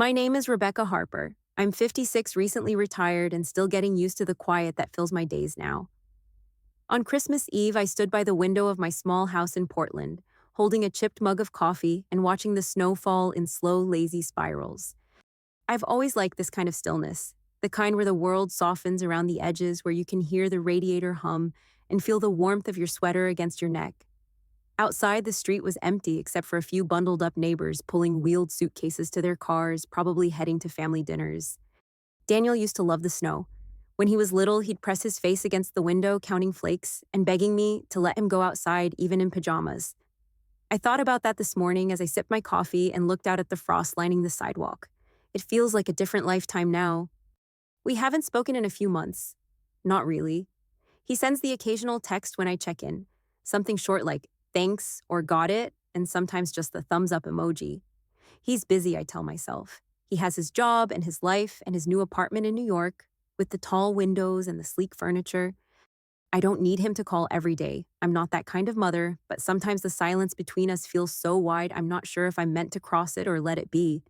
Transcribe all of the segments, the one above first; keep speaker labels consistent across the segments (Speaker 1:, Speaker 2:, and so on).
Speaker 1: My name is Rebecca Harper. I'm 56, recently retired, and still getting used to the quiet that fills my days now. On Christmas Eve, I stood by the window of my small house in Portland, holding a chipped mug of coffee and watching the snow fall in slow, lazy spirals. I've always liked this kind of stillness, the kind where the world softens around the edges, where you can hear the radiator hum and feel the warmth of your sweater against your neck. Outside, the street was empty except for a few bundled up neighbors pulling wheeled suitcases to their cars, probably heading to family dinners. Daniel used to love the snow. When he was little, he'd press his face against the window, counting flakes, and begging me to let him go outside even in pajamas. I thought about that this morning as I sipped my coffee and looked out at the frost lining the sidewalk. It feels like a different lifetime now. We haven't spoken in a few months. Not really. He sends the occasional text when I check in, something short like, thanks or got it, and sometimes just the thumbs up emoji. He's busy, I tell myself. He has his job and his life and his new apartment in New York, with the tall windows and the sleek furniture. I don't need him to call every day. I'm not that kind of mother, but sometimes the silence between us feels so wide I'm not sure if I'm meant to cross it or let it be.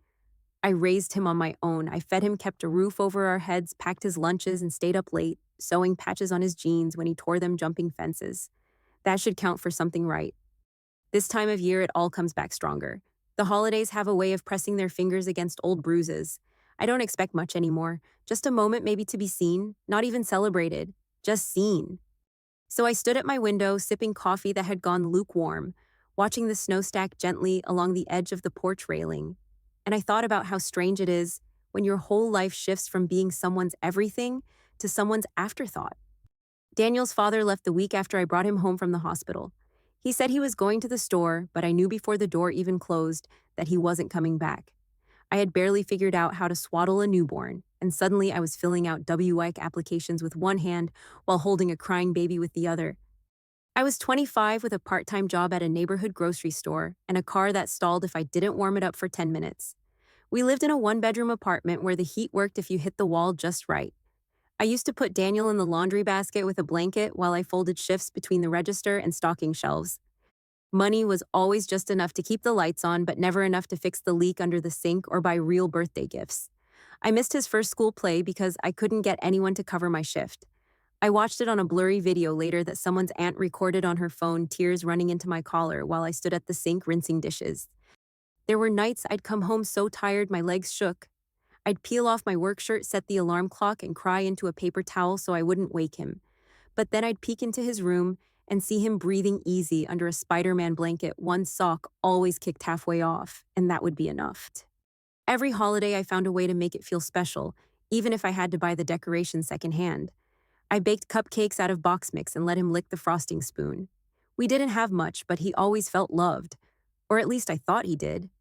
Speaker 1: I raised him on my own. I fed him, kept a roof over our heads, packed his lunches, and stayed up late, sewing patches on his jeans when he tore them jumping fences. That should count for something, right? This time of year, it all comes back stronger. The holidays have a way of pressing their fingers against old bruises. I don't expect much anymore. Just a moment maybe to be seen, not even celebrated, just seen. So I stood at my window, sipping coffee that had gone lukewarm, watching the snow stack gently along the edge of the porch railing. And I thought about how strange it is when your whole life shifts from being someone's everything to someone's afterthought. Daniel's father left the week after I brought him home from the hospital. He said he was going to the store, but I knew before the door even closed that he wasn't coming back. I had barely figured out how to swaddle a newborn, and suddenly I was filling out WIC applications with one hand while holding a crying baby with the other. I was 25 with a part-time job at a neighborhood grocery store and a car that stalled if I didn't warm it up for 10 minutes. We lived in a one-bedroom apartment where the heat worked if you hit the wall just right. I used to put Daniel in the laundry basket with a blanket while I folded shifts between the register and stocking shelves. Money was always just enough to keep the lights on, but never enough to fix the leak under the sink or buy real birthday gifts. I missed his first school play because I couldn't get anyone to cover my shift. I watched it on a blurry video later that someone's aunt recorded on her phone, tears running into my collar while I stood at the sink rinsing dishes. There were nights I'd come home so tired my legs shook. I'd peel off my work shirt, set the alarm clock, and cry into a paper towel so I wouldn't wake him. But then I'd peek into his room and see him breathing easy under a Spider-Man blanket, one sock always kicked halfway off, and that would be enough. Every holiday I found a way to make it feel special, even if I had to buy the decorations secondhand. I baked cupcakes out of box mix and let him lick the frosting spoon. We didn't have much, but he always felt loved. Or at least I thought he did.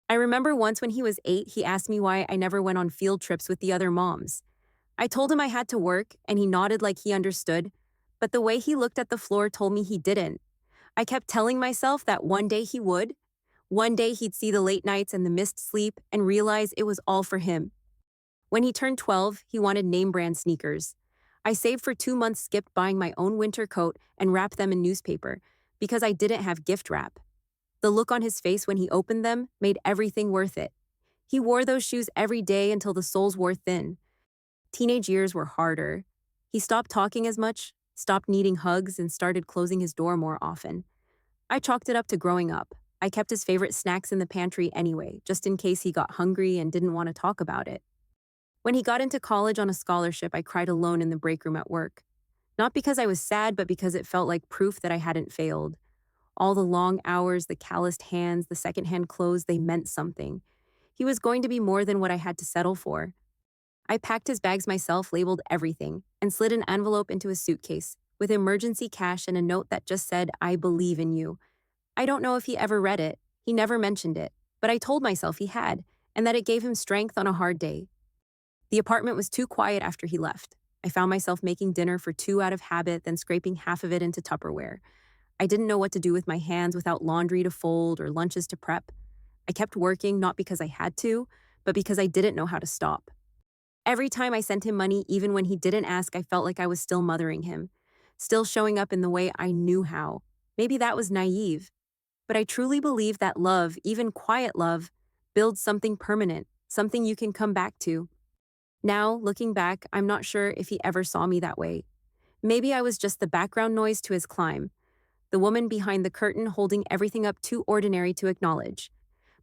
Speaker 1: I remember once when he was 8, he asked me why I never went on field trips with the other moms. I told him I had to work, and he nodded like he understood, but the way he looked at the floor told me he didn't. I kept telling myself that one day he would. One day he'd see the late nights and the missed sleep and realize it was all for him. When he turned 12, he wanted name-brand sneakers. I saved for 2 months, skipped buying my own winter coat and wrapped them in newspaper because I didn't have gift wrap. The look on his face when he opened them made everything worth it. He wore those shoes every day until the soles wore thin. Teenage years were harder. He stopped talking as much, stopped needing hugs, and started closing his door more often. I chalked it up to growing up. I kept his favorite snacks in the pantry anyway, just in case he got hungry and didn't want to talk about it. When he got into college on a scholarship, I cried alone in the break room at work. Not because I was sad, but because it felt like proof that I hadn't failed. All the long hours, the calloused hands, the secondhand clothes, they meant something. He was going to be more than what I had to settle for. I packed his bags myself, labeled everything, and slid an envelope into his suitcase, with emergency cash and a note that just said, "I believe in you." I don't know if he ever read it. He never mentioned it, but I told myself he had, and that it gave him strength on a hard day. The apartment was too quiet after he left. I found myself making dinner for 2 out of habit, then scraping half of it into Tupperware. I didn't know what to do with my hands without laundry to fold or lunches to prep. I kept working not because I had to, but because I didn't know how to stop. Every time I sent him money, even when he didn't ask, I felt like I was still mothering him, still showing up in the way I knew how. Maybe that was naive, but I truly believe that love, even quiet love, builds something permanent, something you can come back to. Now, looking back, I'm not sure if he ever saw me that way. Maybe I was just the background noise to his climb, the woman behind the curtain holding everything up too ordinary to acknowledge.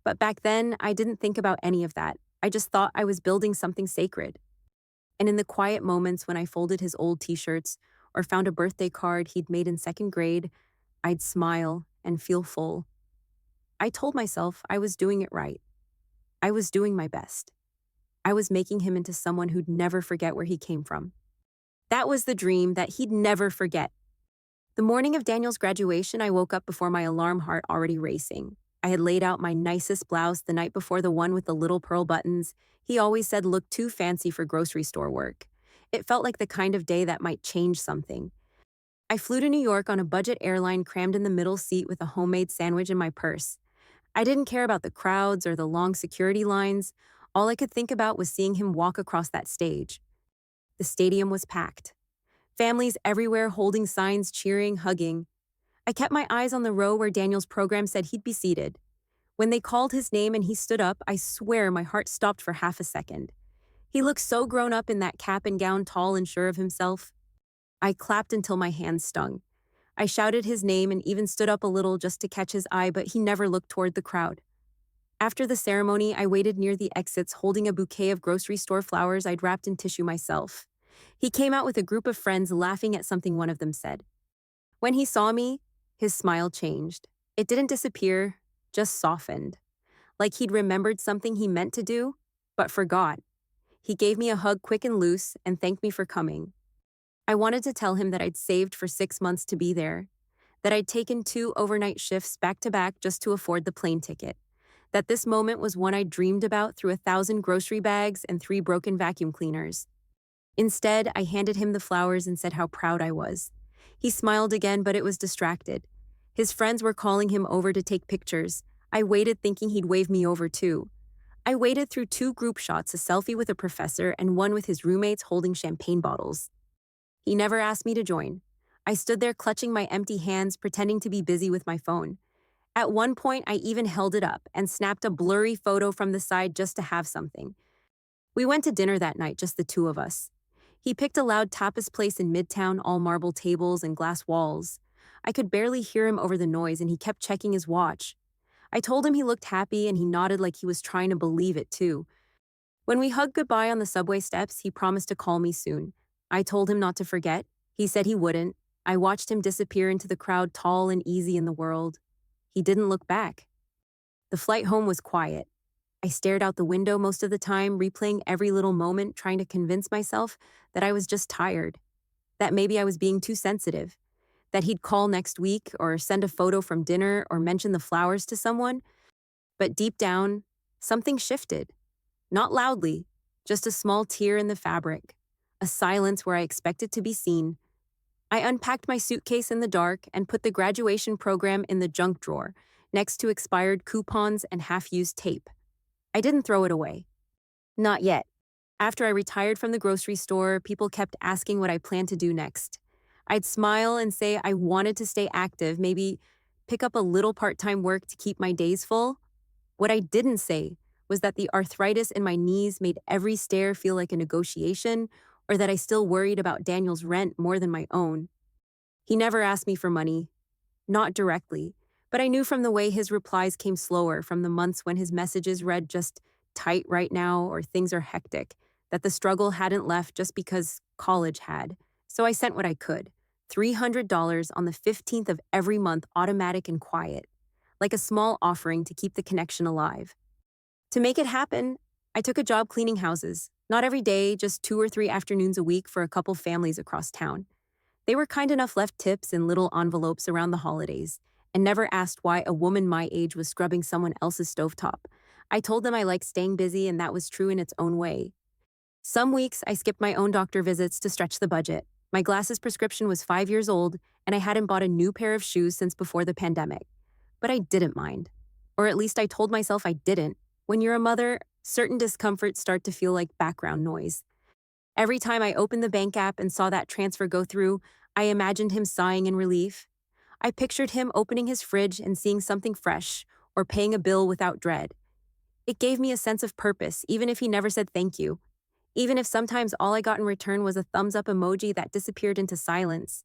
Speaker 1: But back then, I didn't think about any of that. I just thought I was building something sacred. And in the quiet moments when I folded his old t-shirts or found a birthday card he'd made in second grade, I'd smile and feel full. I told myself I was doing it right. I was doing my best. I was making him into someone who'd never forget where he came from. That was the dream that he'd never forget. The morning of Daniel's graduation, I woke up before my alarm heart already racing. I had laid out my nicest blouse the night before, the one with the little pearl buttons he always said looked too fancy for grocery store work. It felt like the kind of day that might change something. I flew to New York on a budget airline, crammed in the middle seat with a homemade sandwich in my purse. I didn't care about the crowds or the long security lines. All I could think about was seeing him walk across that stage. The stadium was packed. Families everywhere holding signs, cheering, hugging. I kept my eyes on the row where Daniel's program said he'd be seated. When they called his name and he stood up, I swear my heart stopped for half a second. He looked so grown up in that cap and gown, tall and sure of himself. I clapped until my hands stung. I shouted his name and even stood up a little just to catch his eye, but he never looked toward the crowd. After the ceremony, I waited near the exits, holding a bouquet of grocery store flowers I'd wrapped in tissue myself. He came out with a group of friends, laughing at something one of them said. When he saw me, his smile changed. It didn't disappear, just softened. Like he'd remembered something he meant to do, but forgot. He gave me a hug quick and loose and thanked me for coming. I wanted to tell him that I'd saved for 6 months to be there, that I'd taken 2 overnight shifts back to back just to afford the plane ticket, that this moment was one I dreamed about through 1,000 grocery bags and 3 broken vacuum cleaners. Instead, I handed him the flowers and said how proud I was. He smiled again, but it was distracted. His friends were calling him over to take pictures. I waited, thinking he'd wave me over too. I waited through 2 group shots, a selfie with a professor and one with his roommates holding champagne bottles. He never asked me to join. I stood there clutching my empty hands, pretending to be busy with my phone. At one point, I even held it up and snapped a blurry photo from the side just to have something. We went to dinner that night, just the 2 of us. He picked a loud tapas place in Midtown, all marble tables and glass walls. I could barely hear him over the noise, and he kept checking his watch. I told him he looked happy, and he nodded like he was trying to believe it too. When we hugged goodbye on the subway steps, he promised to call me soon. I told him not to forget. He said he wouldn't. I watched him disappear into the crowd, tall and easy in the world. He didn't look back. The flight home was quiet. I stared out the window most of the time, replaying every little moment, trying to convince myself that I was just tired, that maybe I was being too sensitive, that he'd call next week or send a photo from dinner or mention the flowers to someone. But deep down, something shifted. Not loudly, just a small tear in the fabric, a silence where I expected to be seen. I unpacked my suitcase in the dark and put the graduation program in the junk drawer, next to expired coupons and half-used tape. I didn't throw it away. Not yet. After I retired from the grocery store, people kept asking what I planned to do next. I'd smile and say I wanted to stay active, maybe pick up a little part-time work to keep my days full. What I didn't say was that the arthritis in my knees made every stair feel like a negotiation, or that I still worried about Daniel's rent more than my own. He never asked me for money. Not directly, but I knew from the way his replies came slower, from the months when his messages read just tight right now or things are hectic, that the struggle hadn't left just because college had. So I sent what I could, $300 on the 15th of every month, automatic and quiet, like a small offering to keep the connection alive. To make it happen, I took a job cleaning houses, not every day, just 2 or 3 afternoons a week for a couple families across town. They were kind enough, left tips in little envelopes around the holidays, and never asked why a woman my age was scrubbing someone else's stovetop. I told them I liked staying busy, and that was true in its own way. Some weeks, I skipped my own doctor visits to stretch the budget. My glasses prescription was 5 years old, and I hadn't bought a new pair of shoes since before the pandemic. But I didn't mind. Or at least I told myself I didn't. When you're a mother, certain discomforts start to feel like background noise. Every time I opened the bank app and saw that transfer go through, I imagined him sighing in relief. I pictured him opening his fridge and seeing something fresh, or paying a bill without dread. It gave me a sense of purpose, even if he never said thank you. Even if sometimes all I got in return was a thumbs up emoji that disappeared into silence.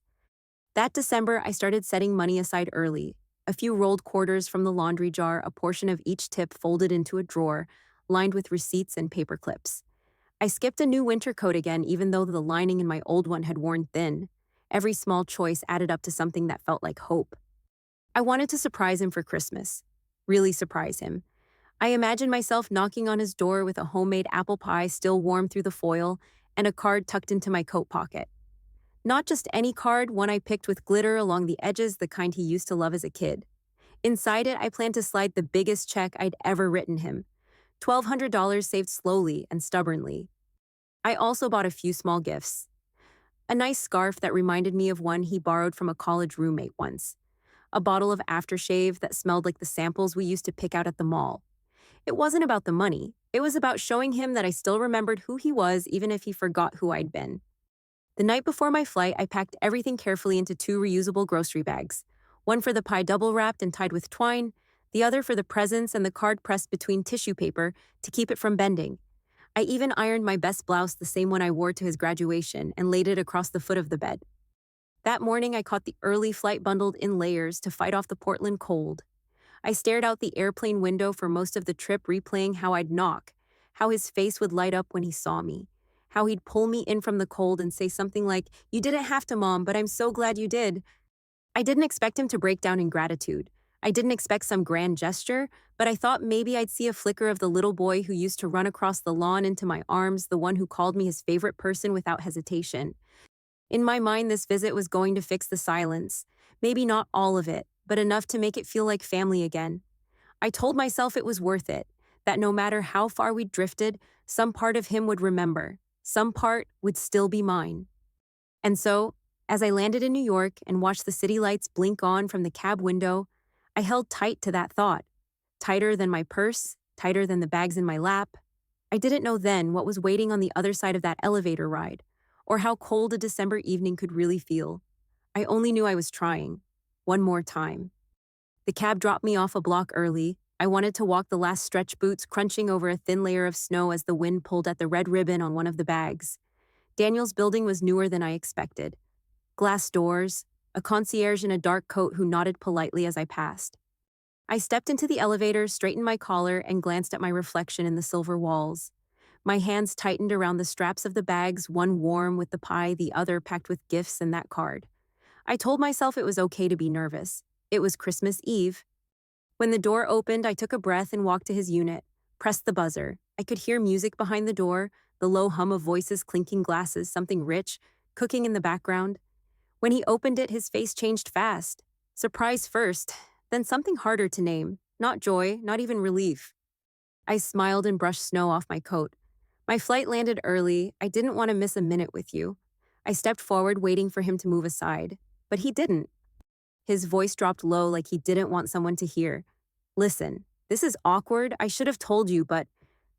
Speaker 1: That December, I started setting money aside early. A few rolled quarters from the laundry jar, a portion of each tip folded into a drawer, lined with receipts and paper clips. I skipped a new winter coat again, even though the lining in my old one had worn thin. Every small choice added up to something that felt like hope. I wanted to surprise him for Christmas. Really surprise him. I imagined myself knocking on his door with a homemade apple pie still warm through the foil and a card tucked into my coat pocket. Not just any card, one I picked with glitter along the edges, the kind he used to love as a kid. Inside it, I planned to slide the biggest check I'd ever written him. $1,200 saved slowly and stubbornly. I also bought a few small gifts. A nice scarf that reminded me of one he borrowed from a college roommate once. A bottle of aftershave that smelled like the samples we used to pick out at the mall. It wasn't about the money. It was about showing him that I still remembered who he was even if he forgot who I'd been. The night before my flight, I packed everything carefully into 2 reusable grocery bags. One for the pie double wrapped and tied with twine, the other for the presents and the card pressed between tissue paper to keep it from bending. I even ironed my best blouse, the same one I wore to his graduation, and laid it across the foot of the bed. That morning, I caught the early flight bundled in layers to fight off the Portland cold. I stared out the airplane window for most of the trip, replaying how I'd knock, how his face would light up when he saw me, how he'd pull me in from the cold and say something like, "You didn't have to, Mom, but I'm so glad you did." I didn't expect him to break down in gratitude. I didn't expect some grand gesture, but I thought maybe I'd see a flicker of the little boy who used to run across the lawn into my arms, the one who called me his favorite person without hesitation. In my mind, this visit was going to fix the silence. Maybe not all of it, but enough to make it feel like family again. I told myself it was worth it, that no matter how far we'd drifted, some part of him would remember. Some part would still be mine. And so, as I landed in New York and watched the city lights blink on from the cab window, I held tight to that thought. Tighter than my purse, tighter than the bags in my lap. I didn't know then what was waiting on the other side of that elevator ride, or how cold a December evening could really feel. I only knew I was trying. One more time. The cab dropped me off a block early. I wanted to walk the last stretch boots, crunching over a thin layer of snow as the wind pulled at the red ribbon on one of the bags. Daniel's building was newer than I expected. Glass doors, a concierge in a dark coat who nodded politely as I passed. I stepped into the elevator, straightened my collar, and glanced at my reflection in the silver walls. My hands tightened around the straps of the bags, one warm with the pie, the other packed with gifts and that card. I told myself it was okay to be nervous. It was Christmas Eve. When the door opened, I took a breath and walked to his unit, pressed the buzzer. I could hear music behind the door, the low hum of voices clinking glasses, something rich, cooking in the background. When he opened it, his face changed fast. Surprise first, then something harder to name. Not joy, not even relief. I smiled and brushed snow off my coat. My flight landed early. I didn't want to miss a minute with you. I stepped forward, waiting for him to move aside. But he didn't. His voice dropped low like he didn't want someone to hear. "Listen, this is awkward. I should have told you, but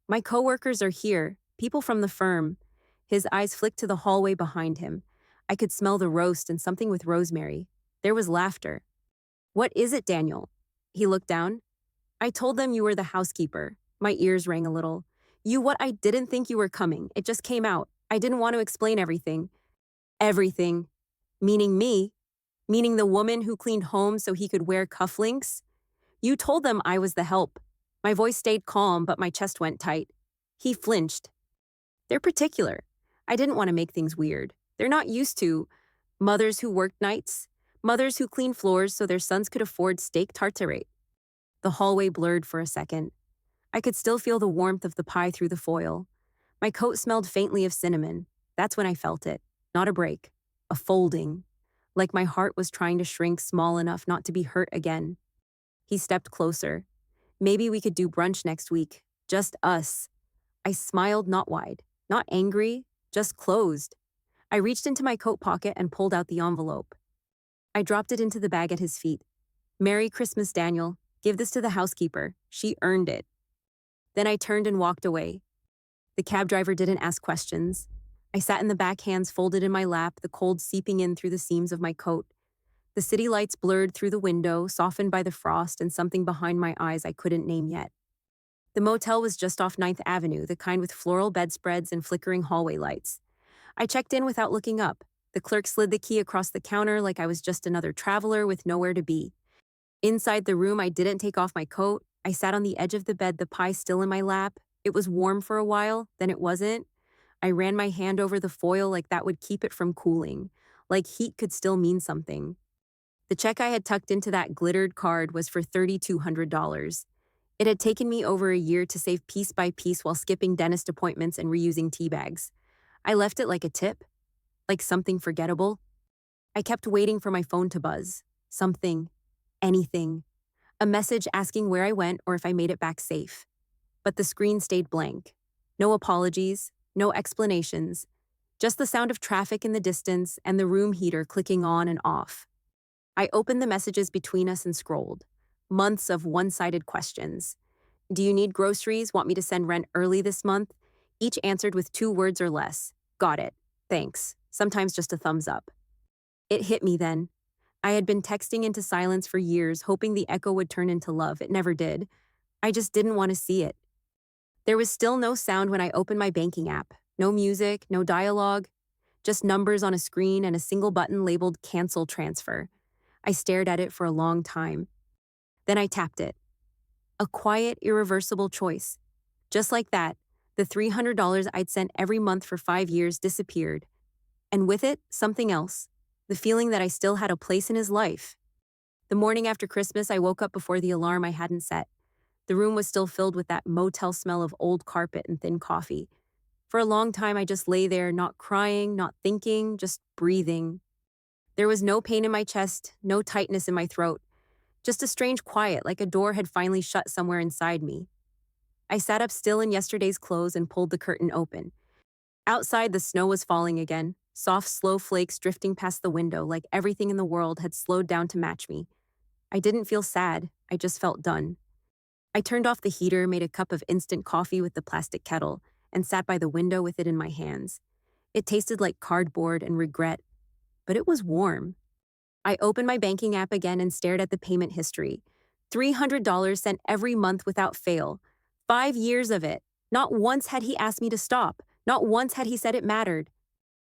Speaker 1: my coworkers are here, people from the firm." His eyes flicked to the hallway behind him. I could smell the roast and something with rosemary. There was laughter. "What is it, Daniel?" He looked down. "I told them you were the housekeeper." My ears rang a little. "You what? I didn't think you were coming. It just came out. I didn't want to explain everything." "Everything? Meaning me? Meaning the woman who cleaned homes so he could wear cufflinks? You told them I was the help." My voice stayed calm, but my chest went tight. He flinched. "They're particular. I didn't want to make things weird. They're not used to mothers who worked nights, mothers who cleaned floors so their sons could afford steak tartare." The hallway blurred for a second. I could still feel the warmth of the pie through the foil. My coat smelled faintly of cinnamon. That's when I felt it. Not a break. A folding. Like my heart was trying to shrink small enough not to be hurt again. He stepped closer. "Maybe we could do brunch next week. Just us." I smiled, not wide, not angry, just closed. I reached into my coat pocket and pulled out the envelope. I dropped it into the bag at his feet. "Merry Christmas, Daniel. Give this to the housekeeper. She earned it." Then I turned and walked away. The cab driver didn't ask questions. I sat in the back, hands folded in my lap, the cold seeping in through the seams of my coat. The city lights blurred through the window, softened by the frost and something behind my eyes I couldn't name yet. The motel was just off Ninth Avenue, the kind with floral bedspreads and flickering hallway lights. I checked in without looking up. The clerk slid the key across the counter like I was just another traveler with nowhere to be. Inside the room, I didn't take off my coat. I sat on the edge of the bed, the pie still in my lap. It was warm for a while, then it wasn't. I ran my hand over the foil like that would keep it from cooling, like heat could still mean something. The check I had tucked into that glittered card was for $3,200. It had taken me over a year to save piece by piece while skipping dentist appointments and reusing tea bags. I left it like a tip, like something forgettable. I kept waiting for my phone to buzz. Something, anything. A message asking where I went or if I made it back safe. But the screen stayed blank. No apologies, no explanations, just the sound of traffic in the distance and the room heater clicking on and off. I opened the messages between us and scrolled. Months of one-sided questions. Do you need groceries? Want me to send rent early this month? Each answered with 2 words or less. Got it. Thanks. Sometimes just a thumbs up. It hit me then. I had been texting into silence for years, hoping the echo would turn into love. It never did. I just didn't want to see it. There was still no sound when I opened my banking app. No music, no dialogue. Just numbers on a screen and a single button labeled Cancel Transfer. I stared at it for a long time. Then I tapped it. A quiet, irreversible choice. Just like that, the $300 I'd sent every month for 5 years disappeared. And with it, something else. The feeling that I still had a place in his life. The morning after Christmas, I woke up before the alarm I hadn't set. The room was still filled with that motel smell of old carpet and thin coffee. For a long time, I just lay there, not crying, not thinking, just breathing. There was no pain in my chest, no tightness in my throat, just a strange quiet, like a door had finally shut somewhere inside me. I sat up still in yesterday's clothes and pulled the curtain open. Outside, the snow was falling again, soft, slow flakes drifting past the window like everything in the world had slowed down to match me. I didn't feel sad, I just felt done. I turned off the heater, made a cup of instant coffee with the plastic kettle, and sat by the window with it in my hands. It tasted like cardboard and regret, but it was warm. I opened my banking app again and stared at the payment history. $300 sent every month without fail. 5 years of it. Not once had he asked me to stop. Not once had he said it mattered.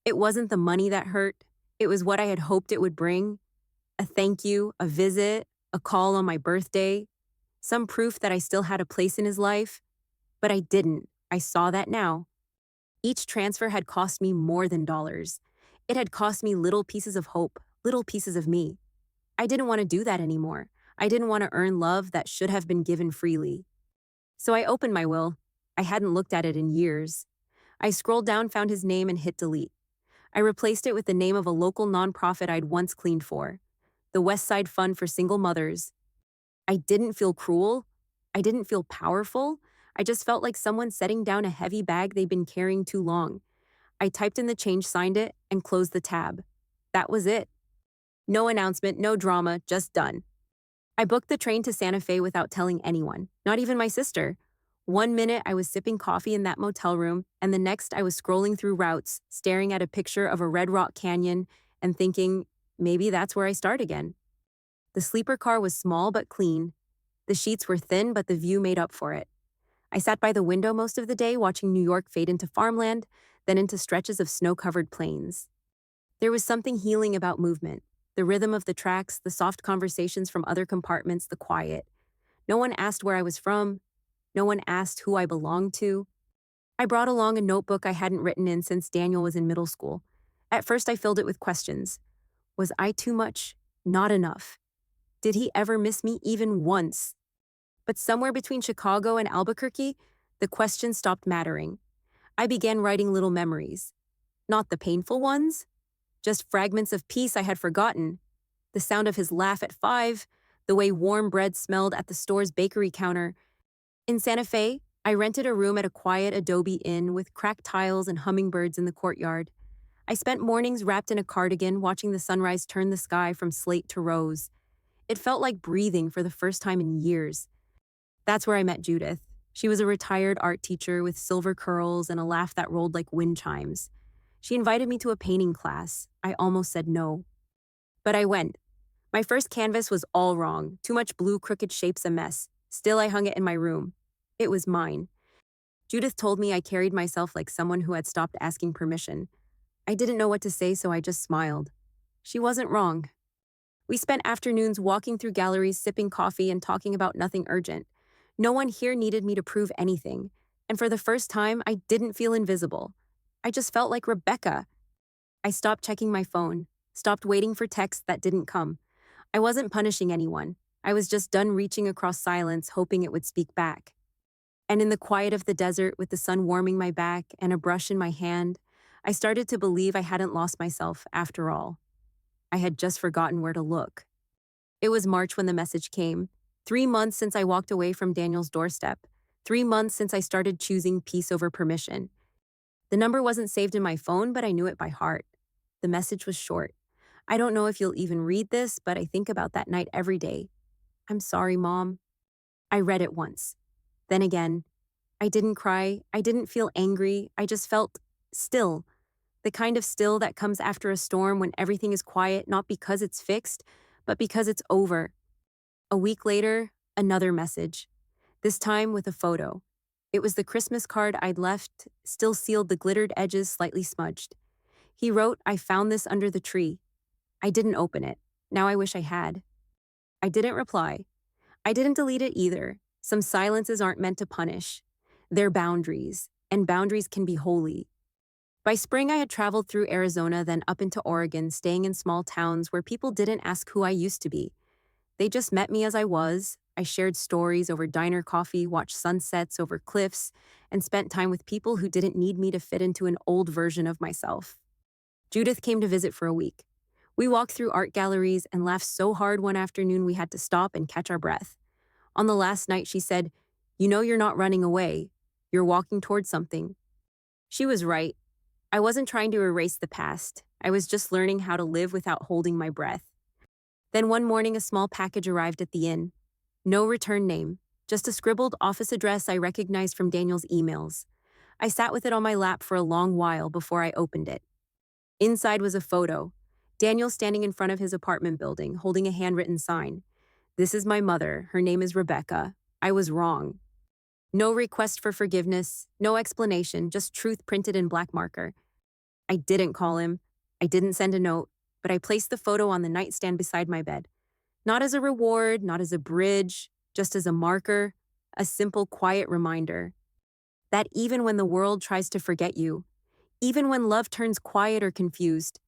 Speaker 1: It wasn't the money that hurt. It was what I had hoped it would bring. A thank you, a visit, a call on my birthday. Some proof that I still had a place in his life. But I didn't. I saw that now. Each transfer had cost me more than dollars. It had cost me little pieces of hope, little pieces of me. I didn't want to do that anymore. I didn't want to earn love that should have been given freely. So I opened my will. I hadn't looked at it in years. I scrolled down, found his name, and hit delete. I replaced it with the name of a local nonprofit I'd once cleaned for, the West Side Fund for Single Mothers. I didn't feel cruel. I didn't feel powerful. I just felt like someone setting down a heavy bag they'd been carrying too long. I typed in the change, signed it, and closed the tab. That was it. No announcement, no drama, just done. I booked the train to Santa Fe without telling anyone, not even my sister. 1 minute I was sipping coffee in that motel room, and the next I was scrolling through routes, staring at a picture of a Red Rock Canyon and thinking, maybe that's where I start again. The sleeper car was small but clean. The sheets were thin, but the view made up for it. I sat by the window most of the day watching New York fade into farmland, then into stretches of snow-covered plains. There was something healing about movement, the rhythm of the tracks, the soft conversations from other compartments, the quiet. No one asked where I was from. No one asked who I belonged to. I brought along a notebook I hadn't written in since Daniel was in middle school. At first, I filled it with questions. Was I too much? Not enough. Did he ever miss me even once? But somewhere between Chicago and Albuquerque, the questions stopped mattering. I began writing little memories. Not the painful ones, just fragments of peace I had forgotten. The sound of his laugh at 5, the way warm bread smelled at the store's bakery counter. In Santa Fe, I rented a room at a quiet adobe inn with cracked tiles and hummingbirds in the courtyard. I spent mornings wrapped in a cardigan watching the sunrise turn the sky from slate to rose. It felt like breathing for the first time in years. That's where I met Judith. She was a retired art teacher with silver curls and a laugh that rolled like wind chimes. She invited me to a painting class. I almost said no. But I went. My first canvas was all wrong. Too much blue, crooked shapes, a mess. Still, I hung it in my room. It was mine. Judith told me I carried myself like someone who had stopped asking permission. I didn't know what to say, so I just smiled. She wasn't wrong. We spent afternoons walking through galleries, sipping coffee, and talking about nothing urgent. No one here needed me to prove anything, and for the first time, I didn't feel invisible. I just felt like Rebecca. I stopped checking my phone, stopped waiting for texts that didn't come. I wasn't punishing anyone. I was just done reaching across silence, hoping it would speak back. And in the quiet of the desert, with the sun warming my back and a brush in my hand, I started to believe I hadn't lost myself after all. I had just forgotten where to look. It was March when the message came. 3 months since I walked away from Daniel's doorstep. 3 months since I started choosing peace over permission. The number wasn't saved in my phone, but I knew it by heart. The message was short. I don't know if you'll even read this, but I think about that night every day. I'm sorry, Mom. I read it once. Then again, I didn't cry. I didn't feel angry. I just felt still. The kind of still that comes after a storm when everything is quiet, not because it's fixed, but because it's over. A week later, another message. This time with a photo. It was the Christmas card I'd left, still sealed, the glittered edges slightly smudged. He wrote, "I found this under the tree." I didn't open it. Now I wish I had. I didn't reply. I didn't delete it either. Some silences aren't meant to punish. They're boundaries, and boundaries can be holy. By spring, I had traveled through Arizona, then up into Oregon, staying in small towns where people didn't ask who I used to be. They just met me as I was. I shared stories over diner coffee, watched sunsets over cliffs, and spent time with people who didn't need me to fit into an old version of myself. Judith came to visit for a week. We walked through art galleries and laughed so hard one afternoon we had to stop and catch our breath. On the last night, she said, "You know you're not running away. You're walking towards something." She was right. I wasn't trying to erase the past. I was just learning how to live without holding my breath. Then one morning, a small package arrived at the inn. No return name, just a scribbled office address I recognized from Daniel's emails. I sat with it on my lap for a long while before I opened it. Inside was a photo. Daniel standing in front of his apartment building, holding a handwritten sign. "This is my mother. Her name is Rebecca. I was wrong." No request for forgiveness, no explanation, just truth printed in black marker. I didn't call him. I didn't send a note, but I placed the photo on the nightstand beside my bed. Not as a reward, not as a bridge, just as a marker, a simple, quiet reminder that even when the world tries to forget you, even when love turns quiet or confused,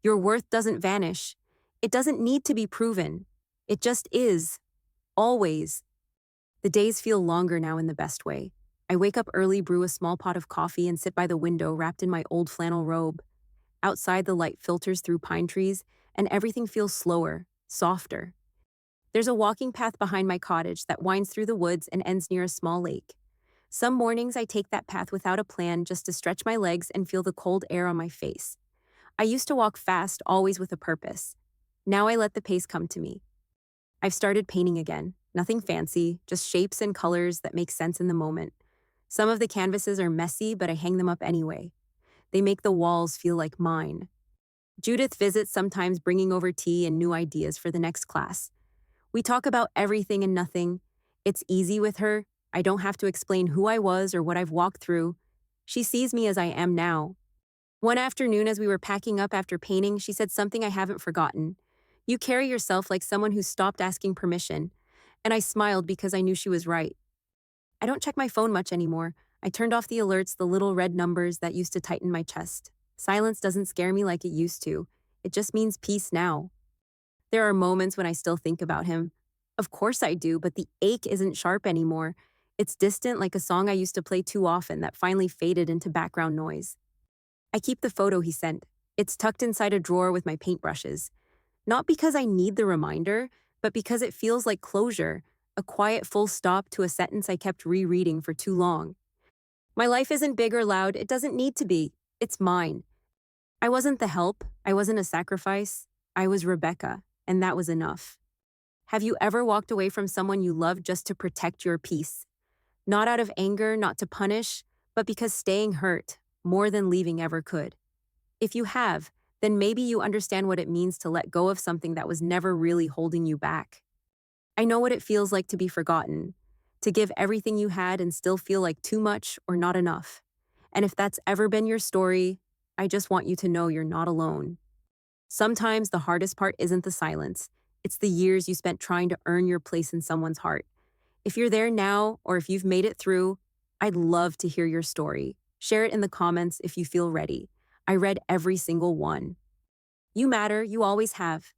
Speaker 1: your worth doesn't vanish. It doesn't need to be proven. It just is. Always. The days feel longer now in the best way. I wake up early, brew a small pot of coffee, and sit by the window wrapped in my old flannel robe. Outside, the light filters through pine trees, and everything feels slower, softer. There's a walking path behind my cottage that winds through the woods and ends near a small lake. Some mornings I take that path without a plan, just to stretch my legs and feel the cold air on my face. I used to walk fast, always with a purpose. Now I let the pace come to me. I've started painting again. Nothing fancy, just shapes and colors that make sense in the moment. Some of the canvases are messy, but I hang them up anyway. They make the walls feel like mine. Judith visits, sometimes bringing over tea and new ideas for the next class. We talk about everything and nothing. It's easy with her. I don't have to explain who I was or what I've walked through. She sees me as I am now. One afternoon, as we were packing up after painting, she said something I haven't forgotten. "You carry yourself like someone who stopped asking permission." And I smiled because I knew she was right. I don't check my phone much anymore. I turned off the alerts, the little red numbers that used to tighten my chest. Silence doesn't scare me like it used to. It just means peace now. There are moments when I still think about him. Of course I do, but the ache isn't sharp anymore. It's distant, like a song I used to play too often that finally faded into background noise. I keep the photo he sent. It's tucked inside a drawer with my paintbrushes. Not because I need the reminder, but because it feels like closure, a quiet full stop to a sentence I kept rereading for too long. My life isn't big or loud. It doesn't need to be. It's mine. I wasn't the help. I wasn't a sacrifice. I was Rebecca, and that was enough. Have you ever walked away from someone you loved just to protect your peace? Not out of anger, not to punish, but because staying hurt more than leaving ever could. If you have, then maybe you understand what it means to let go of something that was never really holding you back. I know what it feels like to be forgotten, To give everything you had and still feel like too much or not enough. And if that's ever been your story, I just want you to know you're not alone. Sometimes the hardest part isn't the silence, it's the years you spent trying to earn your place in someone's heart. If you're there now, or if you've made it through, I'd love to hear your story. Share it in the comments if you feel ready. I read every single one. You matter, you always have.